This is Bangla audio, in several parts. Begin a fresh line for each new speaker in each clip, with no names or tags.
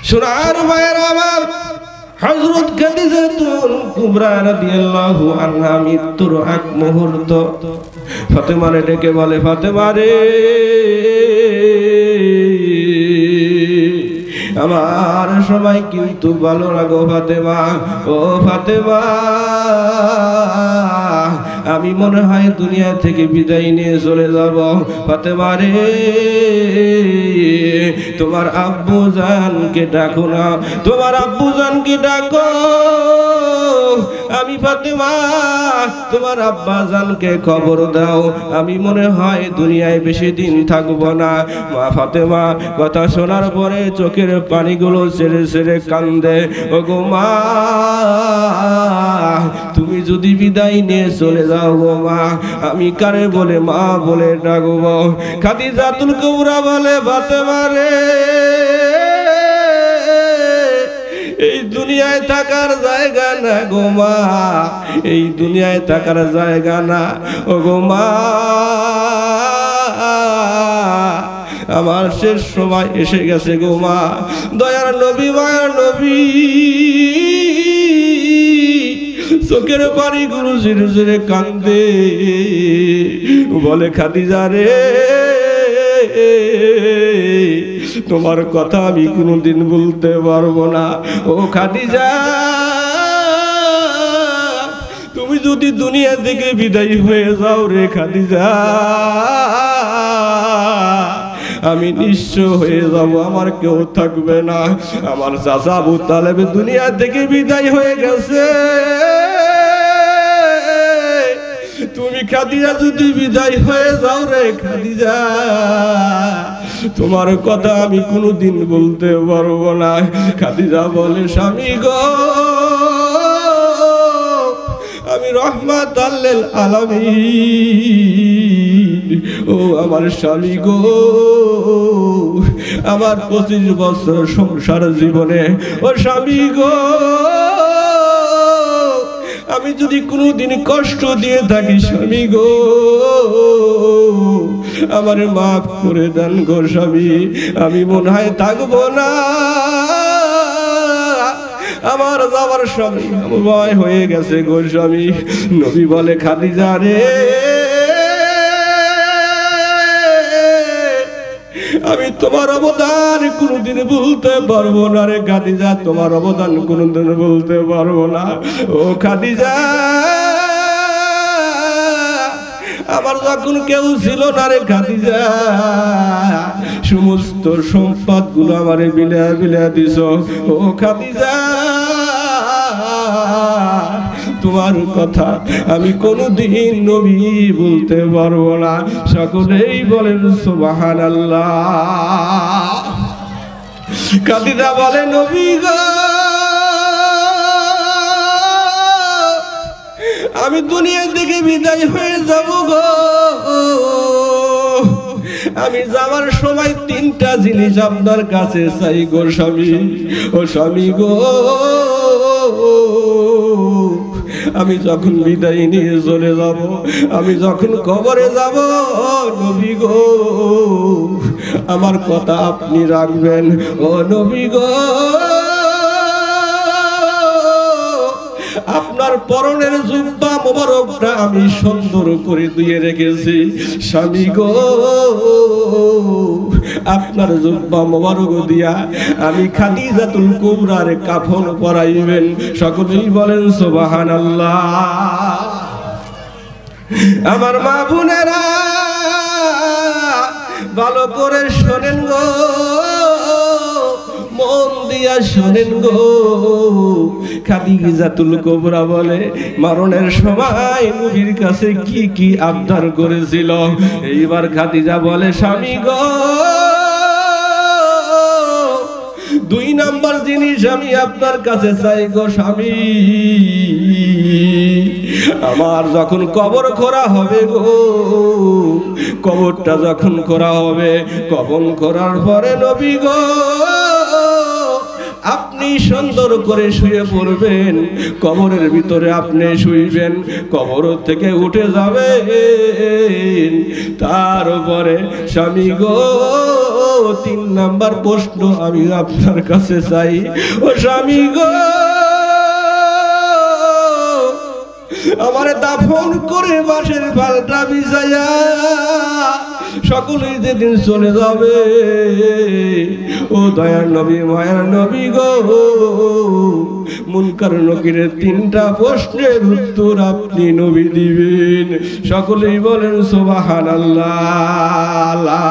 সোনার মায়ের আমার হযরত খাদিজাতুল কুবরা রাদিয়াল্লাহু আনহা মৃত্যুর আগ মুহূর্ত ফাতেমারে ডেকে বলে, ফাতেমা রে, আমার সবাই কিন্তু ভালো না গো ফাতেমা, ও ফাতেমা, আমি মনে হয় দুনিয়া থেকে বিদায় নিয়ে চলে যাব। ফাতেমা রে, তোমার আব্বু জানকে ডাকো না, তোমার আব্বু জানকে ডাকো। আমি ফাতেমা তোমার আব্বা জানকে খবর দাও, আমি মনে হয় দুনিয়ায় বেশি দিন থাকবো না। মা ফাতেমা কথা শোনার পরে চোখের পানিগুলো ছেড়ে ছেড়ে কান্দে। ওগো মা, তুমি যদি বিদায় নিয়ে চলে যাও গো মা, আমি কারে বলে মা বলে ডাকবো? খাদিজাতুল কুবরা বলে, ফাতেমা রে, এই দুনিয়ায় থাকার জায়গা না গো মা, এই দুনিয়ায় থাকার জায়গা না। ও গো মা, আমার শেষ সময় এসে গেছে গো মা। দয়ার নবী, মায়ার নবী চোখের পানিগুলো ঝিরে ঝিরে কান্দে, বলে, খাদিজা রে, তোমার কথা আমি কোনোদিন বলতে পারবো না। ও খাদিজা, তুমি যদি দুনিয়া থেকে বিদায় হয়ে যাও রে খাদিজা, আমি নিঃস্ব হয়ে যাব, আমার কেউ থাকবে না। আমার চাচা আবু তালেব দুনিয়া থেকে বিদায় হয়ে গেছে, তুমি খাদিজা যদি বিদায় হয়ে যাও রে খাদিজা, তোমার কথা আমি কোনোদিন বলতে পারবো না। খাদিজা বলে, স্বামী গো, আমি রহমাতাল লিল আলামিন, ও আমার স্বামী গো, আমার 25 বছর সংসার জীবনে, ও স্বামী গো, আমি যদি কোনোদিন কষ্ট দিয়ে থাকি স্বামী গো, আমারে মাফ করে দেন গো স্বামী, আমি মনে হয় থাকবো না, আমার যাওয়ার সময় হয়ে গেছে গো স্বামী। নবী বলে, খাদিজা রে, আমি তোমার অবদান কোনোদিন ভুলতে পারবো না রে খাদিজা, তোমার অবদান কোনোদিন বলতে পারবো না। ও খাদিজা, আমার যখন কেউ ছিল না রে খাদিজা, সমস্ত সম্পদ গুলো আমারে বিলা বিলা দিছ। ও খাদিজা, তোমার কথা আমি কোনোদিন নবী বলতে পারবো না। সকলেই বলেন সুবহানাল্লাহ। খাদিজা বলে, নবী গো, আমি দুনিয়া থেকে বিদায় হয়ে যাব গো, আমি যাওয়ার সময় 3টা জিনিস আপনার কাছে চাই গো স্বামী। ও স্বামী গো, আমি যখন বিদায় নিয়ে চলে যাব, আমি যখন কবরে যাব, নবী গো, আমার কথা আপনি রাখবেন। ও নবী গো, আপনার পরনের জুব্বা মোবারকটা আমি সুন্দর করে দিয়ে রেখেছি। স্বামী গো, আপনার জুব্বা মোবারক দিয়া আমি খাদিজাতুল কুবরার কাফন পরাইবেন। সকলেই বলেন সুবহানাল্লাহ। আমার মা বোনেরা ভালো করে শোনেন গো, মন দিয়া শোনেন গো। খাদিজাতুল কুবরা বলে, মরণের সময় নবীর কাছে কি কি আবদার করেছিল। এইবার খাদিজা বলে, স্বামী গো, 2 নম্বর জিনিস আমি আপনার কাছে চাই গো স্বামী। আমার যখন কবর খোঁড়া হবে গো, কবরটা যখন খোঁড়া হবে, কবর খোঁড়ার পরে নবী গো, আপনি সুন্দর করে শুয়ে পড়বেন, কবরের ভিতরে আপনি শুইবেন, কবর থেকে উঠে যাবেন। তার উপরে স্বামী গো 3 নাম্বার প্রশ্ন আমি আপনার কাছে চাই, ও স্বামী গো আমারে দাফন করে বাঁশের পালটা বিছাইয়া সকলেই যেদিন চলে যাবে, ও দয়ার নবী মায়ার নবী গো মুনকার নকিরের 3টা প্রশ্নের উত্তর আপনি নবী দিবেন। সকলেই বলেন সুবহানাল্লাহ, লা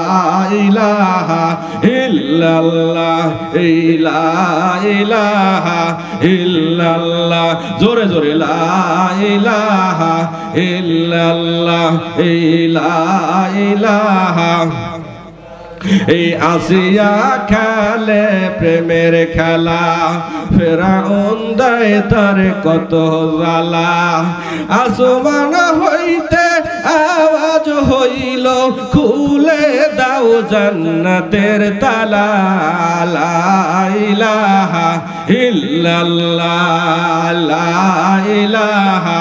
ইলাহা ইল্লাল্লাহ, লা ইলাহা ইল্লাল্লাহ, জোরে জোরে লা ইলাহা ইল্লাল্লাহ, লা ইলাহা। এই আসিয়া খেলে প্রেমের খেলা, ফেরাউন দেয় তার কত জ্বালা। আসমান হইতে আওয়াজ হইল, খুলে দাও জান্নাতের তালা। লা ইলাহা ইল্লাল্লাহ, লা ইলাহা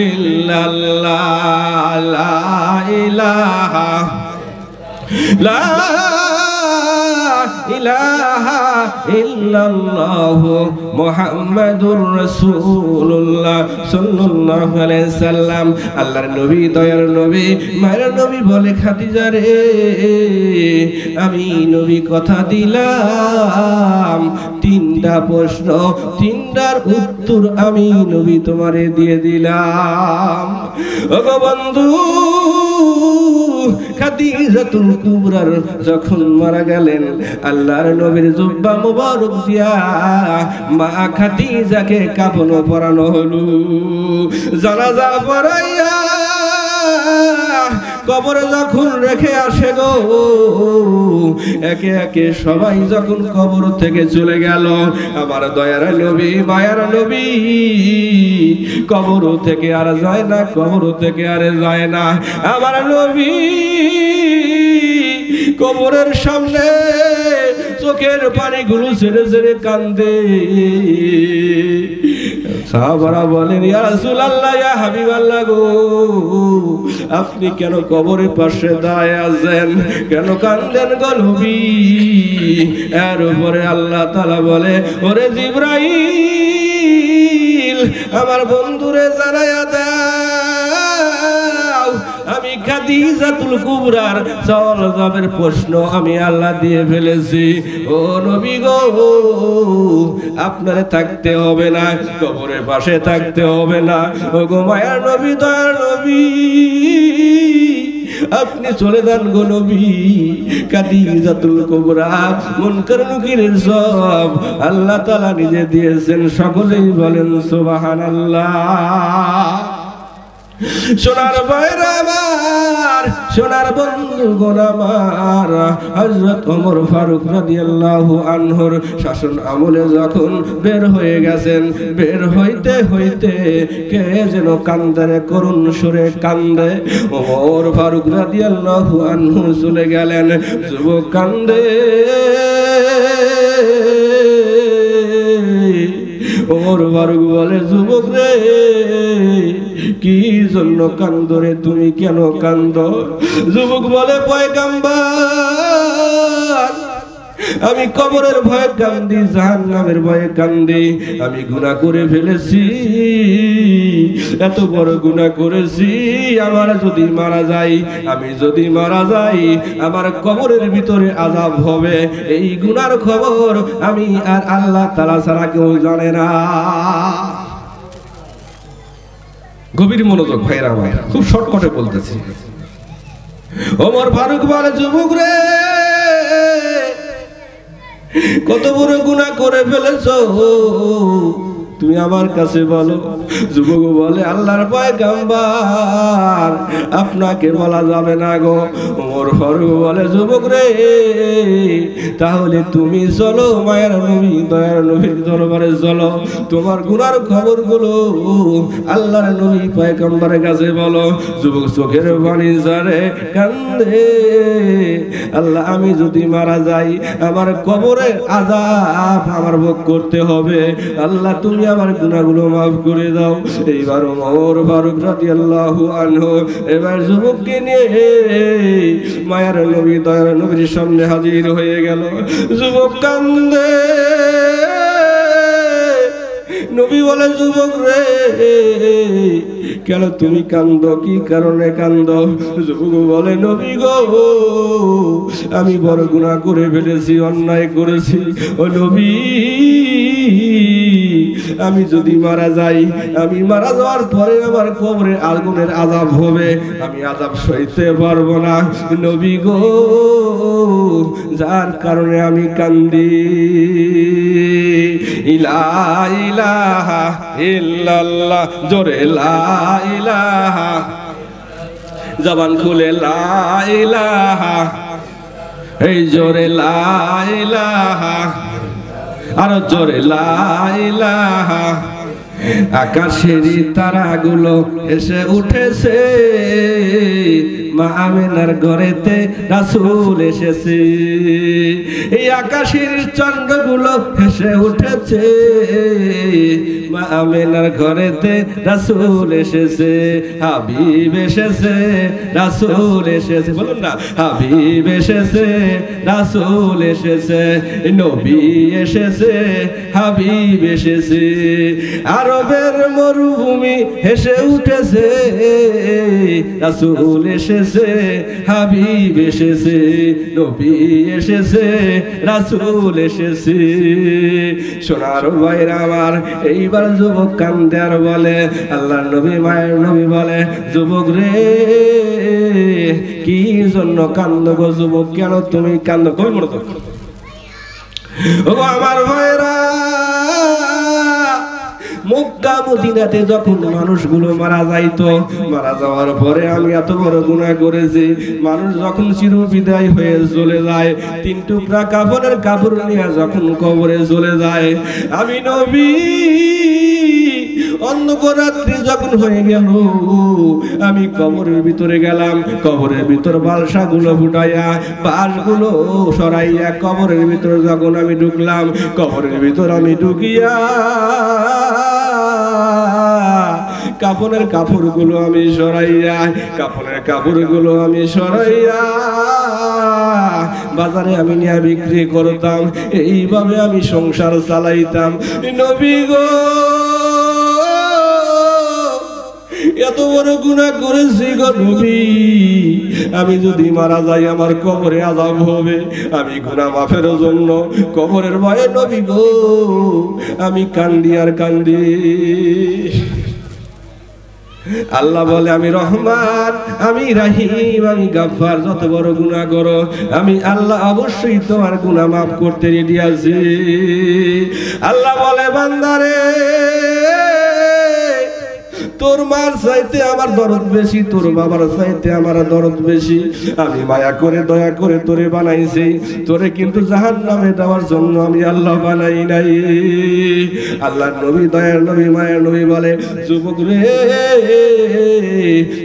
ইল্লাল্লাহ, লা ইলাহা লা ইলাহা ইল্লাল্লাহ মুহাম্মাদুর রাসূলুল্লাহ সাল্লাল্লাহু আলাইহি সাল্লাম। আল্লাহর নবী দয়ার নবী মায়ের নবী বলে, খাদিজা রে আমি নবী কথা দিলাম, 3টা প্রশ্ন 3টার উত্তর আমি নবী তোমারে দিয়ে দিলাম। ওগো বন্ধু খাদিজাতুল কুবরার যখন মারা গেলেন, আল্লাহর নবীর জুব্বা মুবারক দিয়া মা খাদিজাকে কাফন পরানো হলো। জানাজা পড়াইয়া কবরে যখন রেখে আসে গো, একে একে সবাই যখন কবর থেকে চলে গেল, আমার দয়ার নবী মায়ার নবী কবর থেকে আর যায় না, কবর থেকে আর যায় না। আমার নবী কবরের সামনে চোখের পানিগুলো ছেড়ে ছেড়ে কান্দে। সাহাবারা বলেন, ইয়া রাসূলুল্লাহ, ইয়া হাবিবাল্লাহ গো আপনি কেন কবরের পাশে দাঁড়ায় আছেন, কেন কান্দেন গো নবী? এর উপরে আল্লাহ তাআলা বলে, ওরে জিবরাইল আমার বন্ধুরে জানায়া দাও, আমি খাদিজাতুল কুবরার জবাবের প্রশ্ন আমি আল্লাহ দিয়ে ফেলেছি। ও নবী গো আপনারে থাকতে হবে না, কবরের পাশে থাকতে হবে না। ও গো মায়ার নবী দয়ার নবী আপনি চলে যান গো নবী। খাদিজাতুল কুবরা মুনকার নকিরের সব আল্লাহ তাআলা নিজে দিয়েছেন। সকলেই বলেন সুবহানাল্লাহ। সোনার ভাইরা আমার, সোনার বন্ধুগণ আমার, হযরত ওমর ফারুক রাদিয়াল্লাহু আনহুর শাসন আমলে যখন বের হয়ে গেছেন, বের হইতে হইতে কে যেন কান্দে, করুণ সুরে কান্দে। ওমর ফারুক রাদিয়াল্লাহু আনহু চলে গেলেন, যুবক কান্দে। ওমর ফারুক বলে, যুবক রে কি জন্য কান্দ রে, তুমি কেন কান্দ? যুবক বলে, পয়গম্বর আমি কবরের ভয়ে কান্দি, জাহান্নামের ভয়ে কান্দি। আমি গুনাহ করে ফেলেছি, এত বড় গুনাহ করেছি। আমার যদি মারা যাই, আমি যদি মারা যাই, আমার কবরের ভিতরে আযাব হবে। এই গুনার খবর আমি আর আল্লাহ তাআলা ছাড়া কেউ জানে না। গভীর মনোযোগ ভাইরা আমার, খুব শর্টকাটে বলতেছি। ওমর ফারুক বলে, যুবক রে কত বড় গুনাহ করে ফেলেছো, তুমি আমার কাছে বলো। যুবক বলে আল্লাহর পয়গম্বর আপনাকে বলা যাবে না গো। ওমর ফারুক বলে যুবক রে তাহলে তুমি চলো মায়ের নবী দয়ার নবীর দরবারে চলো, তোমার গুনার খবরগুলো আল্লাহর নবী পয়গম্বরের কাছে বলো। যুবক চোখের পানি ঝরে কান্দে, আল্লাহ আমি যদি মারা যাই আমার কবরে আযাব আমার ভোগ করতে হবে, আল্লাহ তুমি আমার গুনাহগুলো মাফ করে দাও। এইবার ওমর ফারুক রাদিয়াল্লাহু আনহু এবার যুবককে নিয়ে মায়ার নবী দয়ার নবীর সামনে হাজির হয়ে গেল। যুবক কান্দে, নবী বলে যুবক রে কেন তুমি কান্দো, কি কারণে কান্দো? যুবক বলে নবী গো আমি বড় গুনাহ করে ফেলেছি, অন্যায় করেছি। ও নবী আমি যদি মারা যাই, আমি মারা যাওয়ার পরে আমার কবরে আগুনের আযাব হবে, আমি আযাব সইতে পারবো না নবী গো, যার কারণে আমি কান্দি। লা ইলাহা ইল্লাল্লাহ, জোরে লা ইলাহা, জবান খুলে লা ইলাহা, এই জোরে লা ইলাহা, আরো জোরে লা ইলাহা। আকাশের তারাগুলো এসে উঠেছে, মা আমিনার ঘরেতে রাসূল এসেছে। এই আকাশের চন্দ্রগুলো এসে উঠেছে, মা আমিনার ঘরেতে রাসূল এসেছে। হাবিব এসেছে, রাসূল এসেছে, বলুন না হাবিব এসেছে, রাসূল এসেছে, নবী এসেছে, হাবিব এসেছে। আরবের মরুভূমি হেসে উঠেছে, রাসূল এসেছে, হাবিব এসেছে, নবী এসেছে, রাসূল এসেছে। সোনার ভাইরা আমার, এইবার যুবক কান্দে আর বলে আল্লাহর নবী মায়ের নবী বলে যুবক রে কি জন্য কান্দো গো যুবক, কেন তুমি কান্দো? কই মনে তো ও আমার ভাইরা, মক্কা মদিনাতে যখন মানুষগুলো মারা যাইতো, মারা যাওয়ার পরে আমি এত বড় গুনাহ করেছি, মানুষ যখন চিরবিদায় হয়ে চলে যায়, 3 টুকরা কাপড়ের কাপড় নিয়ে যখন কবরে চলে যায়, আমি নবী অন্ধকার রাত্রি যখন হয়ে গেল, আমি কবরের ভিতরে গেলাম, কবরের ভিতর বালসাগুলো ফুটাইয়া বাঁশগুলো সরাইয়া কবরের ভিতরে যখন আমি ঢুকলাম, কবরের ভিতর আমি ঢুকিয়া কাপড়ের কাপড়গুলো আমি সরাইয়া, কাপড়ের কাপড়গুলো আমি সরাইয়া বাজারে আমি নিয়ে বিক্রি করতাম, এইভাবে আমি সংসার চালাইতাম। নবী গো এত বড় গুনাহ করেছি গো নবী, আমি যদি মারা যাই আমার কবরে আযাব হবে, আমি গুনাহ মাফের জন্য কবরের ভয়ে নবী গো আমি কান্দি আর কান্দি। আল্লাহ বলে আমি রহমান, আমি রহিম, আমি গফফার, যত বড় গুনাহ করো আমি আল্লাহ অবশ্যই তোমার গুনাহ মাফ করতে রেডি আছি। আল্লাহ বলে বান্দারে তোর মার চাইতে আমার দরদ বেশি, তোর বাবার চাইতে আমার দরদ বেশি, আমি মায়া করে দয়া করে তোরে বানাইছি, তোরে কিন্তু জাহান্নামে দেওয়ার জন্য আমি আল্লাহ বানাই নাই। আল্লাহর নবী দয়ার নবী মায়ের নবী বলে যুবক রে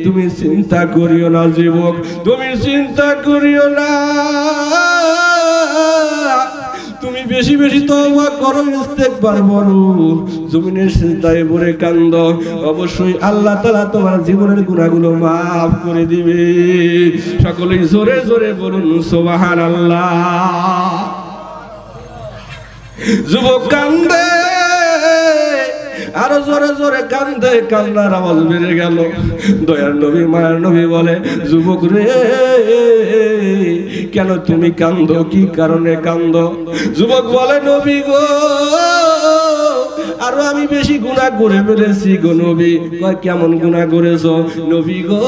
তুমি চিন্তা করিও না যুবক, তুমি চিন্তা করিও না, তুমি বেশি বেশি তওবা করো, ইস্তেগফার করো, জমিনের সিজদায় পড়ে কান্দো, অবশ্যই আল্লাহ তাআলা তোমার জীবনের গুনাহগুলো maaf করে দিবে। সকলেই জোরে জোরে বলুন সুবহানাল্লাহ। যুবক কান্দে, আরো জোরে জোরে কান্দে, কান্নার আওয়াজ বেড়ে গেল। দয়ার নবী মায়ের নবী বলে যুবক রে কেন তুমি কান্দো, কি কারণে কান্দো? যুবক বলে নবী গো আরো আমি বেশি গুনাহ করে ফেলেছি গো নবী। কয় কেমন গুনাহ করেছো নবী গো?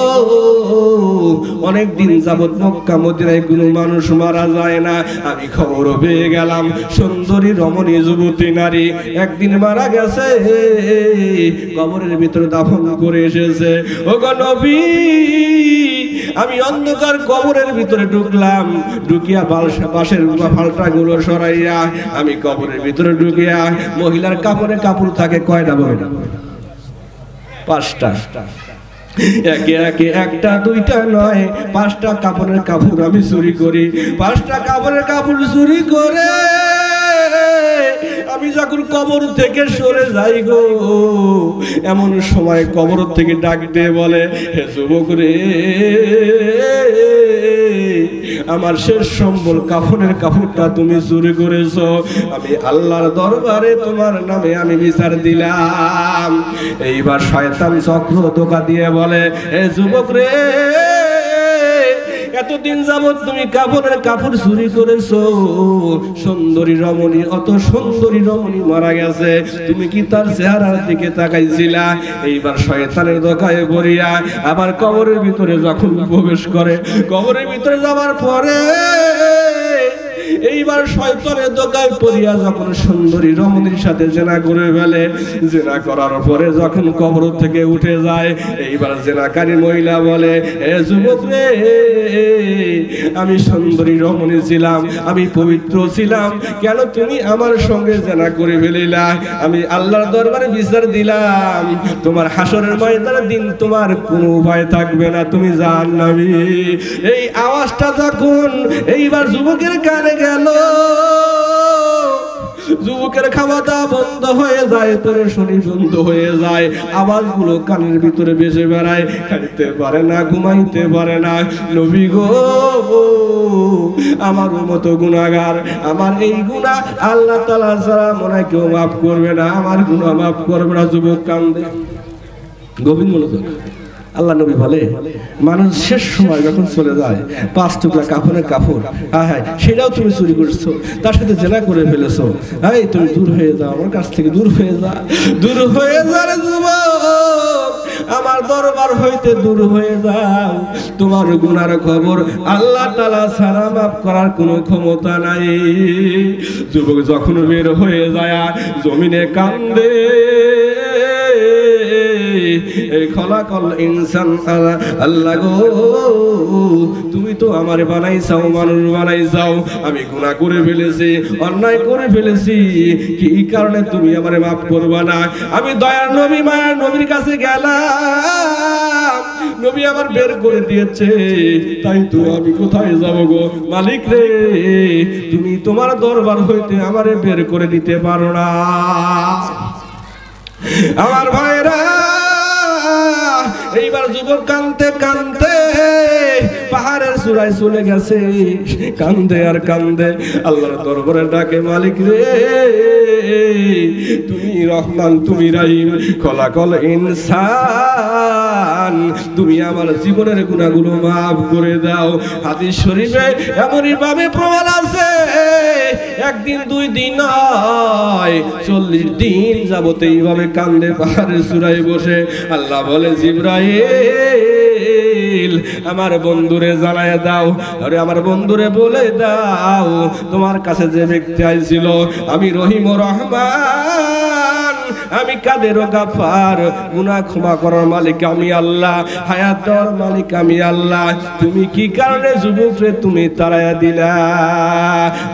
অনেক দিন যাবত মক্কা মদিনায় কোনো মানুষ মারা যায় না, আমি খবর পেয়ে গেলাম সুন্দরী রমণী যুবতী নারী একদিন মারা গেছে, কবরের ভিতরে দাফন করে এসেছে। ও গো নবী, আমি অন্ধকার কবরের ভিতরে ঢুকলাম, ঢুকিয়া পাশের ফালটা গুলো সরাইয়া আমি কবরের ভিতরে ঢুকিয়া, মহিলার কাপড়ে কাপড় থাকে কয়টা বলেন? 5টা। একে একে একটা দুইটা নয় 5টা কাপড়ের কাপড় আমি চুরি করি। 5টা কাপড়ের কাপড় চুরি করে আমি যখন কবর থেকে সরে যাই গো, এমন সময় কবর থেকে ডাক দিয়ে বলে, হে যুবক রে, আমার শেষ সম্বল কাফনের কাপড়টা তুমি চুরি করেছো, আমি আল্লাহর দরবারে তোমার নামে আমি বিচার দিলাম। এইবার শয়তান চক্র ধোঁকা দিয়ে বলে, হে যুবক রে, এতদিন যাবত তুমি কাপড়ের কাপড় চুরি করেছো, সুন্দরী রমণী, অত সুন্দরী রমণী মারা গেছে, তুমি কি তার চেহারার দিকে তাকাইছিলা? এইবার শয়তানের ধোঁকায় পড়িয়া আবার কবরের ভিতরে যখন প্রবেশ করে, কবরের ভিতরে যাওয়ার পরে এইবার শয়তানের ধোঁকায় পড়িয়া যখন সুন্দরী রমণীর সাথে জেনা করে ফেলে, জেনা করার পরে যখন কবর থেকে উঠে যায়, এইবার জেনাকারী মহিলা বলে, হে যুবক রে, আমি সুন্দরী রমণী ছিলাম, আমি পবিত্র ছিলাম, কেন তুমি আমার সঙ্গে জেনা করে ফেলিলা? আমি আল্লাহর দরবারে বিচার দিলাম, তোমার হাসরের ময়দানের দিন তোমার কোনো ভয় থাকবে না, তুমি জাহান্নামী। এই আওয়াজটা যখন এইবার যুবকের কানে গেল, যুবকের খাওয়া দাওয়া বন্ধ হয়ে যায়, তোর শরীর বন্ধ হয়ে যায়, আওয়াজগুলো কানের ভিতরে ভেসে বেড়ায়, খাইতে পারে না, ঘুমাইতে পারে না। নবী গো, আমার মতো গুনাহগার, আমার এই গুনাহ আল্লাহ তাআলা ছাড়া মনে হয় কেউ মাফ করবে না, আমার গুনাহ মাফ করবে না। যুবক কান্দে, গভীর মনোযোগ। আল্লাহ নবী বলে, মানুষ শেষ সময় যখন চলে যায়, 5 টুকরা কাফনের কাপড়, হ্যাঁ সেটাও তুমি চুরি করছো, তার সাথে জেনা করে ফেলেছো, এই তুমি দূর হয়ে যাও আমার কাছ থেকে, দূর হয়ে যা, দূর হয়ে যা রে যুবক, আমার দরবার হইতে দূর হয়ে যাও, তোমার গুনার খবর আল্লাহ তাআলা ছাড়া মাফ করার কোনো ক্ষমতা নাই। যুবক যখন বের হয়ে যায় জমিনে কান্দে, এই খলাকল ইনসান আল্লাহ গো, তুমি তো আমারে বানাইছাও, মানুষ বানাইছাও, আমি গুনাহ করে ফেলেছি, অন্যায় করে ফেলেছি, কি কারণে তুমি আমারে মাফ করবা না? আমি দয়ার নবী মায়ার নবীর কাছে গেলাম, নবী আমার বের করে দিয়েছে, তাই তো আমি কোথায় যাব গো? মালিক রে, তুমি তোমার দরবার হইতে আমারে বের করে দিতে পারো না। আমার ভাইরা, এইবার যুবক কানতে কানতে পাহাড়ের চূড়ায় চলে গেছে, কান্দে আর কান্দে আল্লাহর দরবারে ডাকে, মালিক রে, তুমি রহমান, তুমি রহিম, খলাকল ইনসান, তুমি আমার জীবনের গুনাহগুলো মাফ করে দাও। হাদিস শরীফে এমনই ভাবে প্রমাণ আছে, একদিন 2 দিন নয় 40 দিন যাবত এইভাবে কান্দে পাহাড়ের চূড়ায় বসে। আল্লাহ বলে, জিবরাইল, আমার বন্ধুরে জানায় দাও, আরে আমার বন্ধুরে বলে দাও, তোমার কাছে যে ব্যক্তি আইছিল, আমি রহিম ও রহমান, আমি কাদের ও গাফার, গুনাহ ক্ষমা করার মালিক আমি আল্লাহ, হায়াত দেওয়ার মালিক আমি আল্লাহ, তুমি কি কারণে যুবকরে তুমি তাড়ায়া দিলা?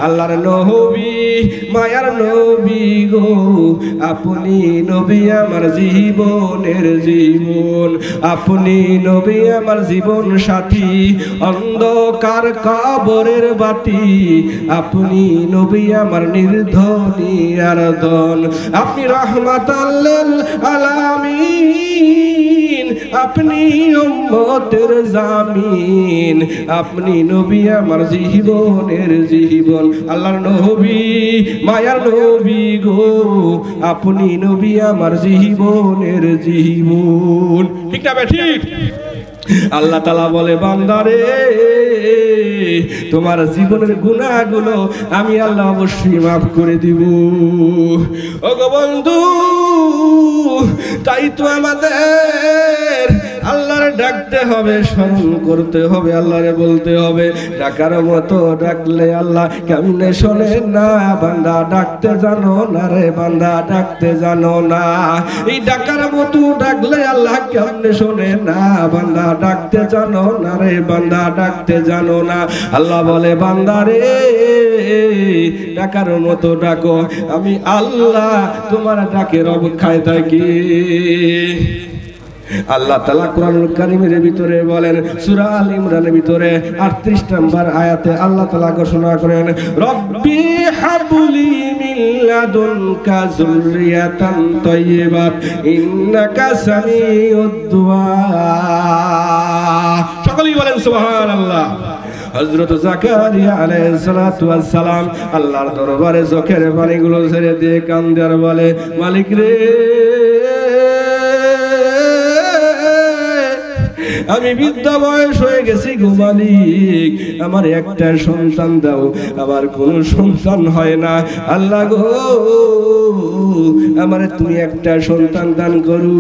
আল্লাহর নবী, মায়ার নবী গো, আপনি নবী আমার জীবনের জীবন, আপনি নবী আমার জীবন সাথী, অন্ধকার কবরের বাতি, আপনি নবী আমার নির্ধনী আরদন, আপনি রহমাতাল লিল আলামিন, আপনি উম্মতের জামিন, আপনি নবী আমার জীবনের জীবন। আল্লাহর নবী, মায়ার নবী গো, আপনি নবী আমার জীবনের জীবন। ঠিক না ঠিক? আল্লাহ তাআলা বলে, বান্দারে, তোমার জীবনের গুনাহগুলো আমি আল্লাহ অবশ্যই মাফ করে দিব। ও গো বন্ধু, তাই তো আমাদের আল্লাহরে ডাকতে হবে, স্মরণ করতে হবে, আল্লাহরে বলতে হবে। ডাকার মতো ডাকলে আল্লাহ কেমনে শোনে না? বান্দা ডাকতে জানো না রে বান্দা, ডাকতে জানো না। এই ডাকার মতো ডাকলে আল্লাহ কেমনে শোনে না? বান্দা ডাকতে জানো না রে বান্দা, ডাকতে জানো না। আল্লাহ বলে বান্দা রে ডাকার মতো ডাকো, আমি আল্লাহ তোমার ডাকের অপেক্ষায় থাকি। আল্লাহ তাআলা কোরআনুল কারীমের ভিতরে বলেন, সূরা আল ইমরানের ভিতরে 38 নম্বর আয়াতে আল্লাহ তাআলা ঘোষণা করেন, রব্বি হাবলি মিন লাদুনকা যুররিয়াতান তাইয়্যিবাত ইন্নাকা সামিউদ দুআ। সকলেই বলেন সুবহানাল্লাহ। হযরত জাকারিয়া আলাইহিস সালাতু ওয়াস সালাম আল্লাহর দরবারে চোখের পানিগুলো ছেড়ে দিয়ে কান্দে আর বলে, মালিক রে আমি বৃদ্ধা বয়স হয়ে গেছি গো মালিক, আমার একটা সন্তান দাও, আমার কোনো সন্তান হয় না। আল্লাহ গো আমারে তুমি একটা সন্তান দান করু।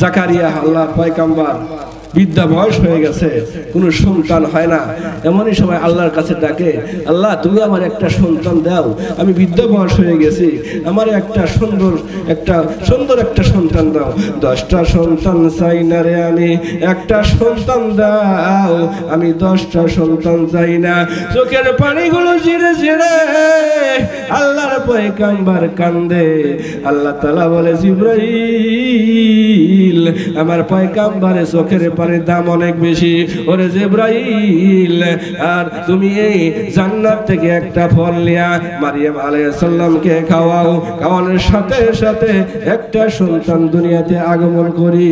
জাকারিয়া আল্লাহ পয়গম্বর বৃদ্ধা বয়স হয়ে গেছে, কোনো সন্তান হয় না, এমনই সময় আল্লাহর কাছে ডাকে, আল্লাহ তুমি আমার একটা সন্তান দাও, আমি বৃদ্ধা বয়স হয়ে গেছি, আমার একটা সুন্দর একটা সন্তান দাও। 10টা সন্তান চাই না রে আমি, একটা সন্তান দাও, আমি 10টা সন্তান চাই না। চোখের পানিগুলো ঝিরে ঝিরে আল্লাহর পয়গম্বর কান্দে। আল্লাহ তাআলা বলে, জিবরাইল আমার পয়গম্বরের চোখের পানির দাম অনেক বেশি, ওরে জিবরাইল আর তুমি এই জান্নাত থেকে একটা ফল নিয়া মারিয়াম আলাইহিস সালামকে খাওয়াও, খাওয়ানোর সাথে সাথে একটা সন্তান দুনিয়াতে আগমন করি।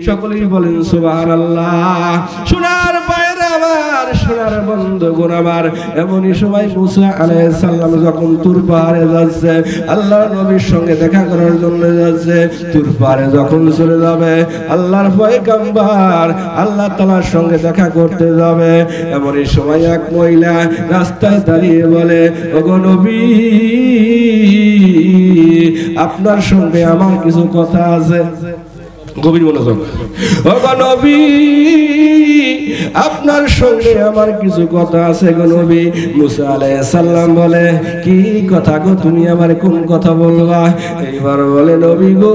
সকলেই বলেন সুবহানাল্লাহ। সোনার পায়রা আমার, সোনার বন্ধুগণ আমার, এমনই সময় মুসা আলাইহিস সালাম যখন তুর পাহাড়ে যাচ্ছে, আল্লাহর নবীর সঙ্গে দেখা করার জন্য যাচ্ছে, তুর পাহাড়ে যখন চলে যাবে আল্লাহর পয়গম্বর আল্লাহ তাআলার সঙ্গে দেখা করতে যাবে, এমনই সময় এক মহিলা রাস্তায় দাঁড়িয়ে বলে, ওগো নবী আপনার সঙ্গে আমার কিছু কথা আছে। গভীর মনোযোগ। ওগো নবী আপনার সঙ্গে আমার কিছু কথা আছে গো নবী। মুসা আলাইহিস সালাম বলে, কি কথা গো, তুমি আমার কোন কথা বলবা? এইবার বলে, নবী গো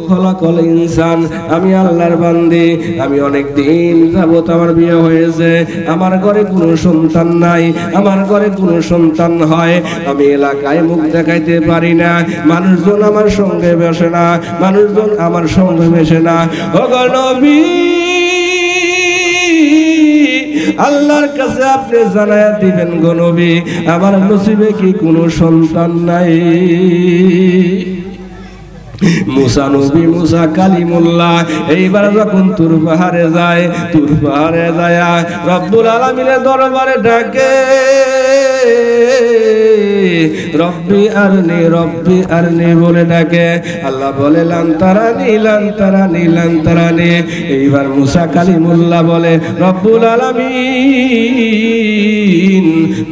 খলাকল ইনসান, আমি আল্লাহর বান্দি, আমি অনেক দিন যাবত আমার বিয়ে হয়েছে, আমার ঘরে কোনো সন্তান নাই, আমার ঘরে কোনো সন্তান হয়, আমি এলাকায় মুখ দেখাইতে পারি না, মানুষজন আমার সঙ্গে বসে না, মানুষজন আমার সঙ্গে মেশে না। ওগো নবী আল্লাহর কাছে আপনি জানায়া দিবেন গো নবী, আমার নসিবে কি কোনো সন্তান নাই? মুসা নবী, মুসা কালিমুল্লাহ এইবার যখন তুর পাহাড়ে যায়, তুর পাহাড়ে যায় রব্বুল আলামিনের দরবারে ডাকে, রব্বি আরনি বলে ডাকে। আল্লাহ বলে, লান তারানি। এইবার মুসা কালিমুল্লাহ বলে, রব্বুল আলামিন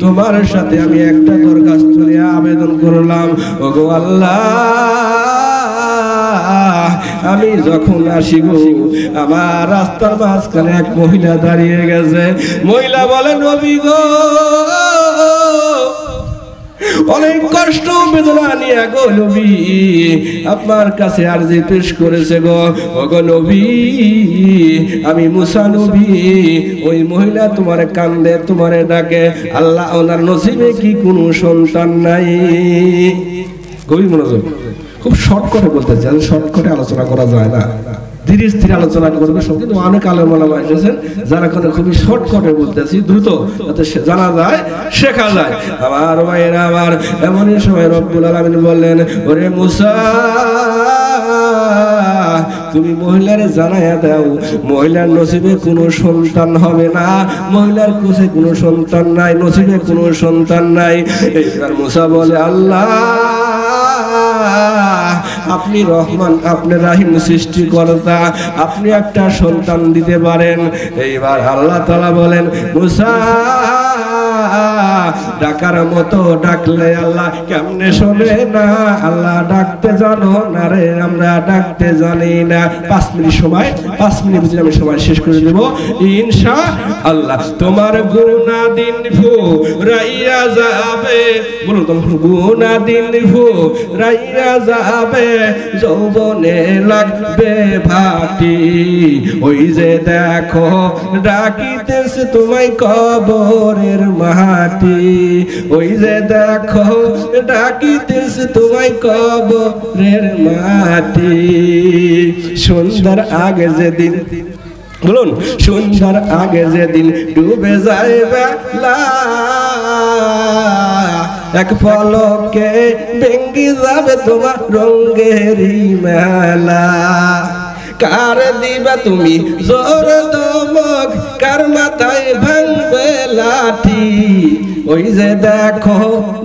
তোমার সাথে আমি একটা দরখাস্ত নিয়ে আবেদন করলাম, ওগো আল্লাহ আমি যখন আসি গো আমার রাস্তার মাঝখানে এক মহিলা দাঁড়িয়ে গেছে। মহিলা বলে, নবী গো অনেক কষ্ট বেদনা নিয়ে গো নবী আপনার কাছে আরজি পেশ করেছে গো। ওগো নবী আমি মুসা নবী, ওই মহিলা তোমার কান্দে, তোমারে ডাকে, আল্লাহ ওনার নসিবে কি কোনো সন্তান নাই? গভীর মনোযোগ। খুব শর্টকাটে বলতে চাই, শর্টকাটে আলোচনা করা যায় না, ধীরে স্থিরে আলোচনা করবে সব। কিন্তু অনেক আলেম ওলামা এসেছেন যারা খুবই শর্টকাটে বলতেছি, দ্রুত যাতে জানা যায়, শেখা যায়। আমার ভাইয়েরা আমার, এমনই সময় রব্বুল আলামিন বললেন, ওরে মুসা তুমি মহিলারে জানাইয়া দাও মহিলার নসিবে কোনো সন্তান হবে না, মহিলার কোষে কোনো সন্তান নাই, নসিবে কোনো সন্তান নাই। এইবার মুসা বলে, আল্লাহ আপনি রহমান, আপনি রাহিম সৃষ্টিকর্তা, আপনি একটা সন্তান দিতে পারেন। এইবার আল্লাহ তাআলা বলেন, মুসা ডাকার মতো ডাকলে আল্লাহ কেমনে শোনে না? আল্লাহ ডাকতে জানো না রে, আমরা ডাকতে জানি না। 5 মিনিট সময়, 5 মিনিট বুঝে আমি সময় শেষ করে দেব ইনশাআল্লাহ। তোমার গুনাহ দিন ফুরাইয়া যাবে, বলুন তোমার গুনাহ দিন ফুরাইয়া যাবে, যৌবনে লাগবে ভাটি। ওই যে দেখো ডাকিতেছে তোমায় কবরের মাটি, ওই যে দেখো ডাকিতেছে তোমায় কবরের মাটি। সুন্দর আগে যেদিন, বলুন সুন্দর আগে যেদিন ডুবে যায় বেলা, এক পলকে ভেঙ্গে যাবে তোমার রঙেরই মেলা। কার দিবা তুমি জোর দমক, কার মাথায় ভাঙবে লাঠি, ওই যে দেখো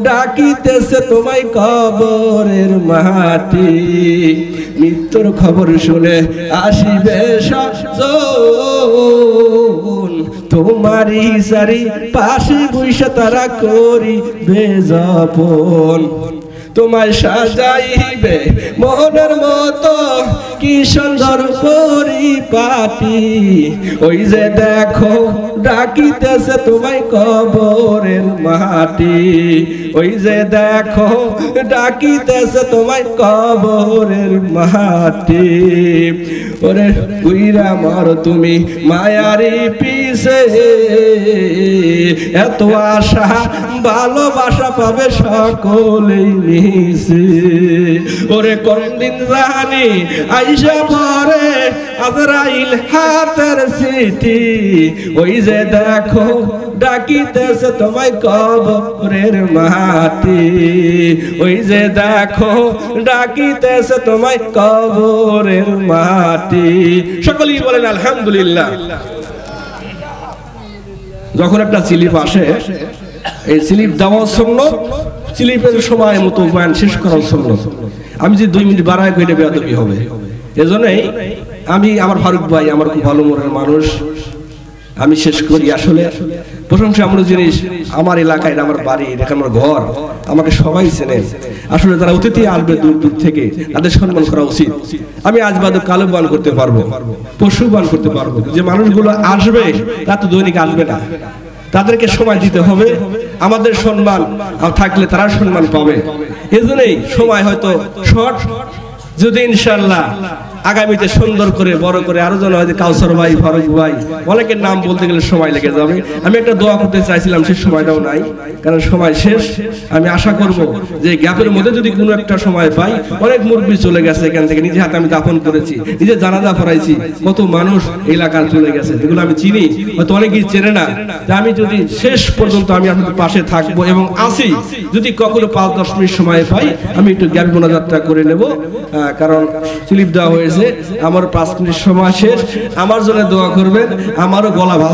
ডাকিতেছে তোমায় কবরের মাটি। মৃত্যুর খবর শুনে আসিবে স্বজন, তোমারই সারি পাশে বসে তারা করিবে যাপন। তোমায় সাজাইবে মনের মতো কি সুন্দর পরিপাটি, ওই যে দেখো ডাকিতেছে তোমায় কবরের মাটি, ওই যে দেখো ডাকিতেছে তোমায় কবরের মাটি। ওরে উইরা মার তুমি মায়ারি পিছে, এত আশা ভালোবাসা পাবে সকলেই নিছে। ওরে কোন দিন জানি আইসা পরে আজরাইল হাতের সিটি, ওই যে দেখো ডাকিতেছে তোমায় কবরের মাটি, ওই যে দেখো ডাকিতেছে তোমায় কবরের মাটি। সকলেই বলেন আলহামদুলিল্লাহ। যখন একটা স্লিপ আসে, এই স্লিপ দেওয়ার সুন্নাত, স্লিপের সময় মতো বয়ান শেষ করার সুন্নাত। আমি যে 2 মিনিট বাড়ায় কইলে বেয়াদবি হবে, এজন্যই আমি আমার ফারুক ভাই আমার খুব ভালো মনের মানুষ, আমি শেষ করি। আসলে প্রশংসা এমন জিনিস, আমার এলাকায় আমার বাড়ি, এটা আমার ঘর, আমাকে সবাই চেনে। আসলে যারা অতিথি আসবে দূর দূর থেকে, তাদের সম্মান করা উচিত। আমি আজ বাদে কালো বান করতে পারবো, পশু বান করতে পারবো, যে মানুষগুলো আসবে তা তো দৈনিক আসবে না, তাদেরকে সময় দিতে হবে। আমাদের সম্মান থাকলে তারা সম্মান পাবে। এজন্যই সময় হয়তো শর্ট, যদি ইনশাআল্লাহ আগামীতে সুন্দর করে বড় করে আরো জন হয়তো কাউসার ভাই, ফারুক ভাই, অনেকের নাম বলতে গেলে সময় লেগে যাবে। আমি একটা দোয়া করতে চাইছিলাম, সেই সময়টাও নাই, কারণ সময় শেষ। আমি আশা করব যে গ্যাপের মধ্যে যদি কোনো একটা সময় পাই, অনেক মুরব্বি চলে গেছে এখান থেকে, নিজে হাতে আমি দাফন করেছি, নিজে জানাজা পড়াইছি, কত মানুষ এলাকার চলে গেছে, যেগুলো আমি চিনি, হয়তো অনেকেই চেনে না। আমি যদি শেষ পর্যন্ত আমি আপনাদের পাশে থাকবো এবং আসি, যদি কখনো 5-10 মিনিট সময় পাই, আমি একটু গ্যাপ মোনাজাতটা করে নেব, কারণ স্লিপ দেওয়া হয়েছে। আমার 5 মিনিট সময় শেষ, আমার জন্য দোয়া করবেন, আমারও গলা ভালো।